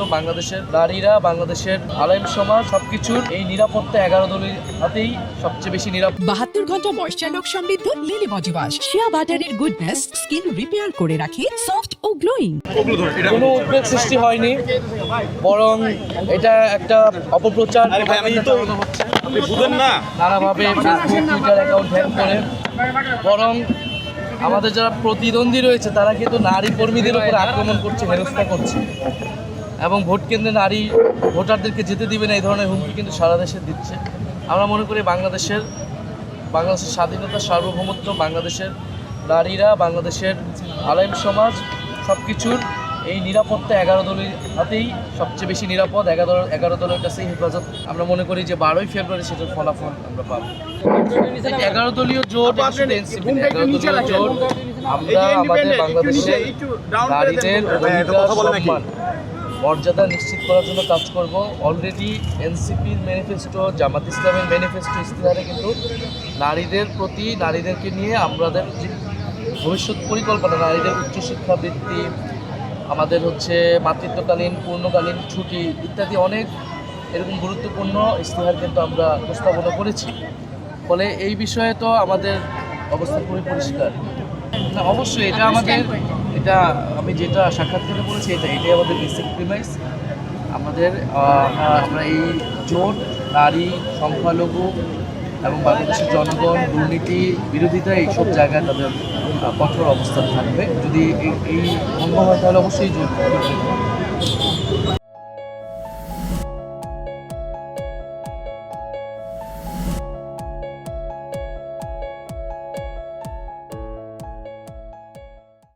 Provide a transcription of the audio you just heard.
তো বাংলাদেশের নারীরা, বাংলাদেশের আলেম সমাজ সবকিছুর এই নিরাপত্তা 11 দলের হাতেই সবচেয়ে বেশি নিরাপদ। 72 ঘন্টা ময়েশ্চার লক সমৃদ্ধ লিলি বডি ওয়াশ শিয়া বাটারের গুডনেস স্কিন রিপেয়ার করে রাখে সফট ও গ্লোয়িং। কোনো উদ্বেগ সৃষ্টি হয়নি, বরং এটা একটা অপপ্রচার নানাভাবে ফেসবুক, টুইটার অ্যাকাউন্ট হ্যাক করে। বরং আমাদের যারা প্রতিদ্বন্দ্বী রয়েছে তারা কিন্তু নারী কর্মীদের উপর আক্রমণ করছে, হেনস্থা করছে এবং ভোট কেন্দ্রে নারী ভোটারদেরকে যেতে দিবে না, এই ধরনের হুমকি কিন্তু সারা দেশে দিচ্ছে। আমরা মনে করি বাংলাদেশের স্বাধীনতা, সার্বভৌমত্ব, বাংলাদেশের নারীরা, বাংলাদেশের আলেম সমাজ সব কিছুর এই নিরাপত্তা 11 দলের হাতেই সবচেয়ে বেশি নিরাপদ। 11 দলের কাছেই হেফাজত। আমরা মনে করি যে 12ই ফেব্রুয়ারি সেটার ফলাফল আমরা পাবো। 11 দলীয় জোট, 11 দলীয় জোট আমরা আমাদের বাংলাদেশের নারীদের অধিকার, সম্মান, মর্যাদা নিশ্চিত করার জন্য কাজ করব। অলরেডি এনসিপির ম্যানিফেস্টো, জামাত ইসলামের ম্যানিফেস্টো ইশতেহারে কিন্তু নারীদের প্রতি, নারীদেরকে নিয়ে আমাদের যে ভবিষ্যৎ পরিকল্পনা, নারীদের উচ্চশিক্ষা বৃত্তি, আমাদের মাতৃত্বকালীন, পূর্ণকালীন ছুটি ইত্যাদি অনেক এরকম গুরুত্বপূর্ণ ইশতেহার কিন্তু আমরা উপস্থাপনা করেছি। ফলে এই বিষয়ে তো আমাদের অবস্থা খুবই পরিষ্কার। না, অবশ্যই এটা আমি যেটা সাক্ষাৎকারে বলেছি, এটাই আমাদের বেসিক প্রিমাইস। আমরা এই জোট নারী, সংখ্যালঘু এবং বাংলাদেশের জনগণ, দুর্নীতি বিরোধিতা, এইসব জায়গায় তাদের কঠোর অবস্থান থাকবে। যদি এই ভঙ্গ হয় তাহলে অবশ্যই জোট